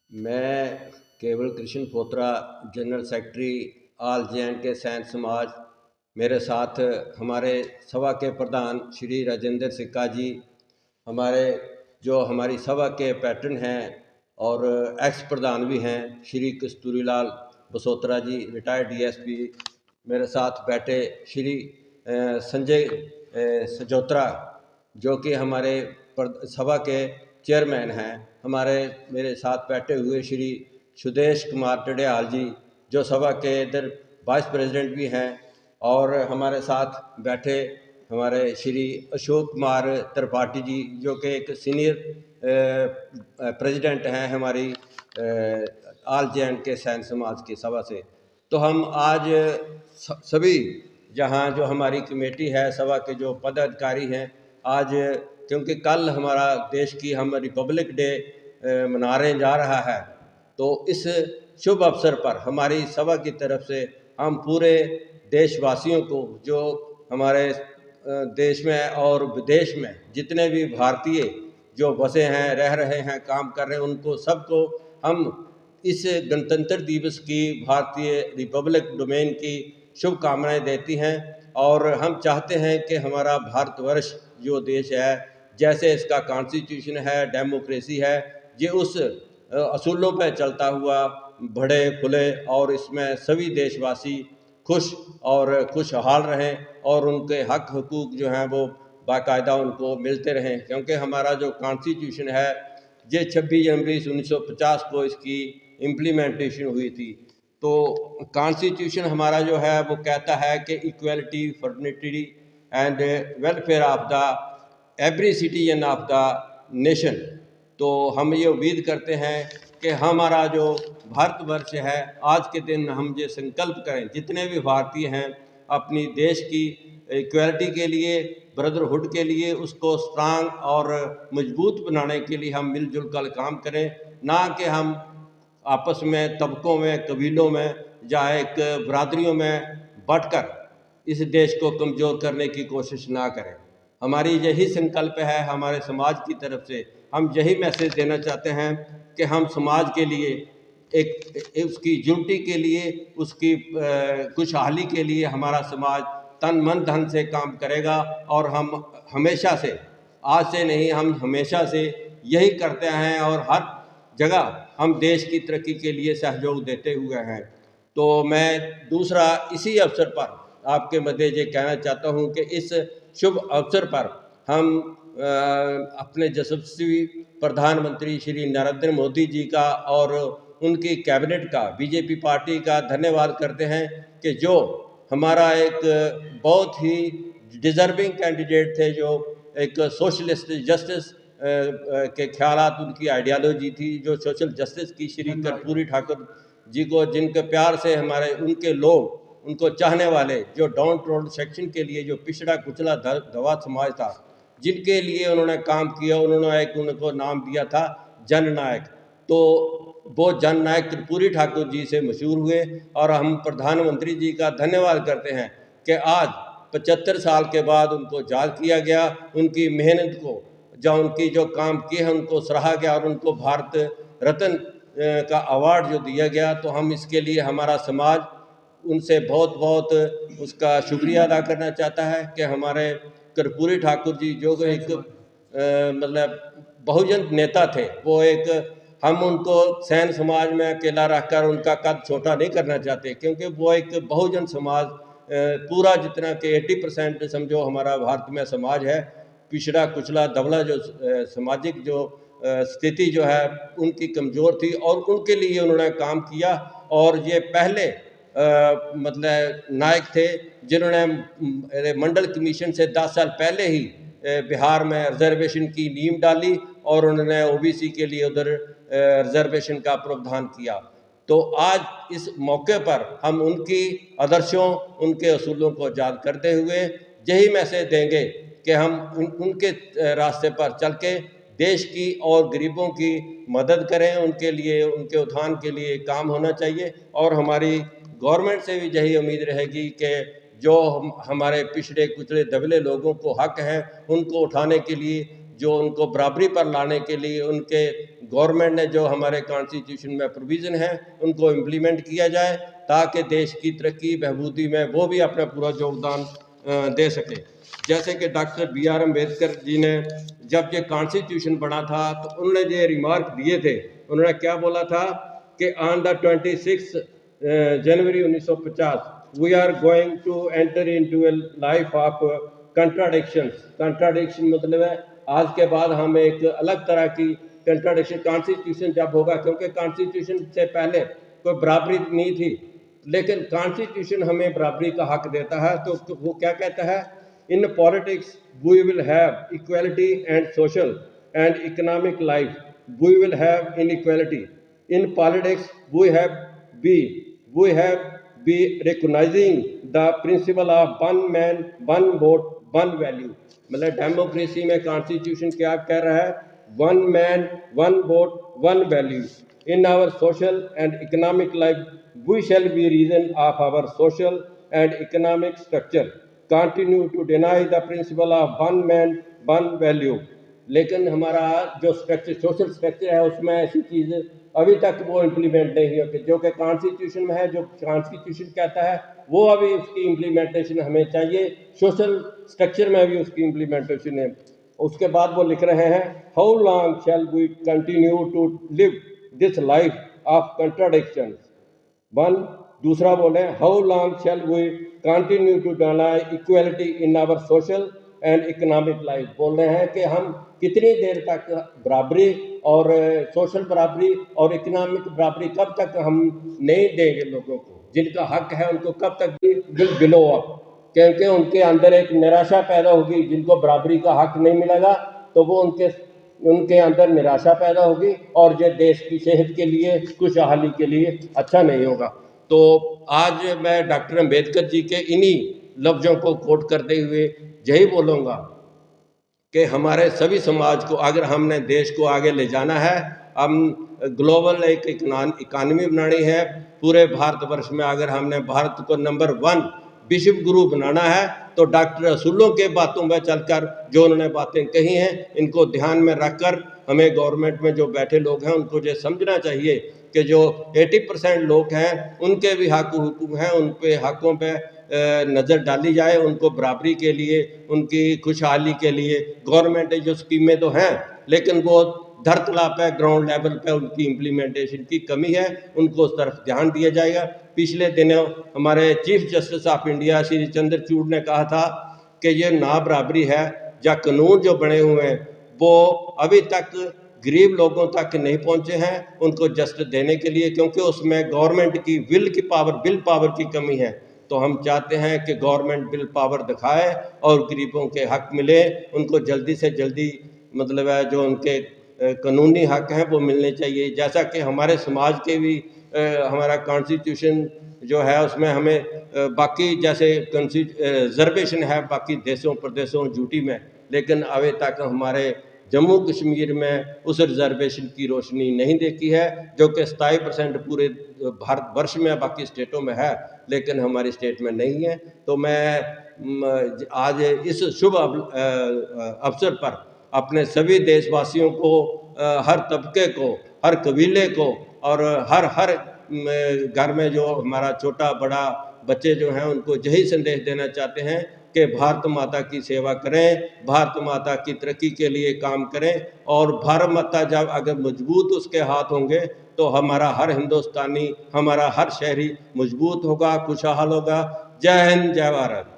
मैं केवल Krishna Potra, general secretary all J and K Sain Samaj. मेरे साथ हमारे सभा के प्रधान श्री राजेंद्र सिक्का जी, हमारी सभा के पैटर्न हैं और एक्स प्रधान भी हैं श्री कस्तूरीलाल बसोत्रा जी, रिटायर्ड डीएसपी। मेरे साथ बैठे श्री संजय सजोत्रा, जो कि हमारे सभा के चेयरमैन हैं। मेरे साथ बैठे हुए श्री सुदेश कुमार टडियाल जी, जो सभा के इधर वाइस प्रेसिडेंट भी हैं। और हमारे साथ बैठे हमारे श्री अशोक कुमार त्रिपाठी जी, जो कि एक सीनियर प्रेसिडेंट हैं हमारी ऑल जे.एंड.के सैन समाज की सभा से। तो हम आज सभी जहाँ जो हमारी कमेटी है, सभा के जो पदाधिकारी हैं, आज क्योंकि कल हमारा देश की हम रिपब्लिक डे मनाने जा रहा है, तो इस शुभ अवसर पर हमारी सभा की तरफ से हम पूरे देशवासियों को, जो हमारे देश में और विदेश में जितने भी भारतीय जो बसे हैं, रह रहे हैं, काम कर रहे हैं, उनको सबको हम इस गणतंत्र दिवस की, भारतीय रिपब्लिक डोमेन की शुभकामनाएं देती हैं। और हम चाहते हैं कि हमारा भारतवर्ष जो देश है, जैसे इसका कॉन्स्टिट्यूशन है, डेमोक्रेसी है, ये उस असूलों पर चलता हुआ बढ़े खुले और इसमें सभी देशवासी खुश और खुशहाल रहें और उनके हक हकूक़ जो हैं वो बाकायदा उनको मिलते रहें। क्योंकि हमारा जो कॉन्स्टिट्यूशन है, ये 26 जनवरी 1950 को इसकी इम्प्लीमेंटेशन हुई थी। तो कॉन्स्टिट्यूशन हमारा जो है वो कहता है कि equality, fraternity and welfare of the every citizen of the nation. तो हम ये उम्मीद करते हैं कि हमारा जो भारतवर्ष है, आज के दिन हम ये संकल्प करें, जितने भी भारतीय हैं, अपनी देश की इक्वलिटी के लिए, ब्रदरहुड के लिए, उसको स्ट्रांग और मजबूत बनाने के लिए हम मिलजुल कर काम करें, ना कि हम आपस में तबकों में, कबीलों में या एक बरादरियों में बंटकर इस देश को कमज़ोर करने की कोशिश ना करें। हमारी यही संकल्प है हमारे समाज की तरफ से। हम यही मैसेज देना चाहते हैं कि हम समाज के लिए उसकी यूनिटी के लिए, उसकी खुशहाली के लिए हमारा समाज तन मन धन से काम करेगा। और हम हमेशा से, आज से नहीं, हम हमेशा से यही करते हैं और हर जगह हम देश की तरक्की के लिए सहयोग देते हुए हैं। तो मैं दूसरा इसी अवसर पर आपके मध्य ये कहना चाहता हूँ कि इस शुभ अवसर पर हम अपने यशस्वी प्रधानमंत्री श्री नरेंद्र मोदी जी का और उनकी कैबिनेट का, बीजेपी पार्टी का धन्यवाद करते हैं कि जो हमारा एक बहुत ही डिज़र्विंग कैंडिडेट थे, जो एक सोशलिस्ट जस्टिस के ख्यालात, उनकी आइडियालॉजी थी, जो सोशल जस्टिस की, श्री कर्पूरी ठाकुर जी को, जिनके प्यार से हमारे उनके लोग, उनको चाहने वाले, जो डाउन ट्रोड सेक्शन के लिए, जो पिछड़ा कुचला दवा समाज था, जिनके लिए उन्होंने काम किया, उनको नाम दिया था जननायक। तो वो जननायक कर्पूरी ठाकुर जी से मशहूर हुए और हम प्रधानमंत्री जी का धन्यवाद करते हैं कि आज 75 साल के बाद उनको याद किया गया, उनकी मेहनत को, उनकी जो काम किए हैं उनको सराहा गया और उनको भारत रत्न का अवार्ड जो दिया गया। तो हम इसके लिए, हमारा समाज उनसे बहुत बहुत उसका शुक्रिया अदा करना चाहता है कि हमारे कर्पूरी ठाकुर जी, जो एक मतलब बहुजन नेता थे, वो एक, हम उनको सैन समाज में अकेला रखकर उनका कद छोटा नहीं करना चाहते, क्योंकि वो एक बहुजन समाज पूरा, जितना कि 80% समझो हमारा भारत में समाज है, पिछड़ा कुचला दबला जो सामाजिक जो स्थिति जो है उनकी कमज़ोर थी और उनके लिए उन्होंने काम किया। और ये पहले मतलब नायक थे जिन्होंने मंडल कमीशन से 10 साल पहले ही बिहार में रिजर्वेशन की नींव डाली और उन्होंने ओबीसी के लिए उधर रिजर्वेशन का प्रावधान किया। तो आज इस मौके पर हम उनकी आदर्शों, उनके असूलों को याद करते हुए यही मैसेज देंगे कि हम उनके रास्ते पर चल के देश की और गरीबों की मदद करें, उनके लिए, उनके उत्थान के लिए काम होना चाहिए। और हमारी गवर्नमेंट से भी यही उम्मीद रहेगी कि जो हमारे पिछड़े कुचले दबले लोगों को हक है, उनको उठाने के लिए, जो उनको बराबरी पर लाने के लिए, उनके गवर्नमेंट ने जो हमारे कॉन्स्टिट्यूशन में प्रोविज़न है उनको इम्प्लीमेंट किया जाए, ताकि देश की तरक्की बहबूदी में वो भी अपना पूरा योगदान दे सके। जैसे कि डॉक्टर B.R. अम्बेडकर जी ने जब ये कॉन्स्टिट्यूशन बना था तो उन्होंने ये रिमार्क दिए थे। उन्होंने क्या बोला था कि on the 26 January 1950 we are going to enter into a life of contradictions. Contradiction मतलब है आज के बाद हम एक अलग तरह की कंट्राडिक्शन, कॉन्स्टिट्यूशन जब होगा, क्योंकि कॉन्स्टिट्यूशन से पहले कोई बराबरी नहीं थी, लेकिन कॉन्स्टिट्यूशन हमें बराबरी का हक देता है। तो वो क्या कहता है, in politics we will have equality and social and economic life, we will have inequality in politics, we have be recognizing the principle of one man one vote one value. मतलब डेमोक्रेसी में constitution क्या कह रहा है, one man one vote one value in our social and economic life, we shall be reason of our social and economic structure, continue to deny the principle of one man one value. लेकिन हमारा जो structure, social structure है, उसमें ऐसी चीज़ अभी तक वो implement नहीं होती जो कि कॉन्स्टिट्यूशन में है। जो कॉन्स्टिट्यूशन कहता है वो अभी उसकी इम्प्लीमेंटेशन हमें चाहिए, सोशल स्ट्रक्चर में भी उसकी इम्प्लीमेंटेशन है। उसके बाद वो लिख रहे हैं, how long shall we continue to live this life of contradiction. One, दूसरा बोले, how long shall we continue to deny equality in our social and economic life. बोल रहे हैं कि हम कितनी देर तक बराबरी और सोशल बराबरी और इकोनॉमिक बराबरी कब तक हम नहीं देंगे लोगों को, जिनका हक है उनको कब तक विल बिलो अप, क्योंकि उनके अंदर एक निराशा पैदा होगी। जिनको बराबरी का हक नहीं मिलेगा तो वो उनके अंदर निराशा पैदा होगी और जो देश की सेहत के लिए, खुशहाली के लिए अच्छा नहीं होगा। तो आज मैं डॉक्टर अम्बेडकर जी के इन्हीं लफ्ज़ों को कोट करते हुए यही बोलूँगा कि हमारे सभी समाज को, अगर हमने देश को आगे ले जाना है, हम ग्लोबल एक इकानमी बनानी है पूरे भारतवर्ष में, अगर हमने भारत को नंबर 1 विश्व गुरु बनाना है, तो डॉक्टर रसूलों के बातों में चलकर जो उन्होंने बातें कही हैं, इनको ध्यान में रखकर हमें गवर्नमेंट में जो बैठे लोग हैं उनको ये समझना चाहिए कि जो 80% लोग हैं उनके भी हक हुकूक हैं, उन पे हकों पे नज़र डाली जाए, उनको बराबरी के लिए, उनकी खुशहाली के लिए गवर्नमेंट जो स्कीमें तो हैं, लेकिन वो धरतला पे, ग्राउंड लेवल पे उनकी इम्प्लीमेंटेशन की कमी है, उनको उस तरफ ध्यान दिया जाएगा। पिछले दिनों हमारे chief justice of India Shri Chandrachud ने कहा था कि ये ना बराबरी है या कानून जो बने हुए हैं वो अभी तक गरीब लोगों तक नहीं पहुंचे हैं उनको जस्टिस देने के लिए, क्योंकि उसमें गवर्नमेंट की विल पावर की कमी है। तो हम चाहते हैं कि गवर्नमेंट विल पावर दिखाए और गरीबों के हक मिले, उनको जल्दी से जल्दी मतलब है जो उनके कानूनी हक हैं वो मिलने चाहिए। जैसा कि हमारे समाज के भी हमारा कॉन्स्टिट्यूशन जो है उसमें हमें बाकी जैसे रिजर्वेशन है बाकी देशों प्रदेशों यूटी में, लेकिन अभी तक हमारे जम्मू कश्मीर में उस रिजर्वेशन की रोशनी नहीं देखी है, जो कि 27% पूरे भारतवर्ष में बाकी स्टेटों में है, लेकिन हमारी स्टेट में नहीं है। तो मैं आज इस शुभ अवसर पर अपने सभी देशवासियों को, हर तबके को, हर कबीले को और हर घर में जो हमारा छोटा बड़ा बच्चे जो हैं उनको यही संदेश देना चाहते हैं कि भारत माता की सेवा करें, भारत माता की तरक्की के लिए काम करें, और भारत माता जब अगर मजबूत उसके हाथ होंगे तो हमारा हर हिंदुस्तानी, हमारा हर शहरी मजबूत होगा, खुशहाल होगा। जय हिंद, जय भारत।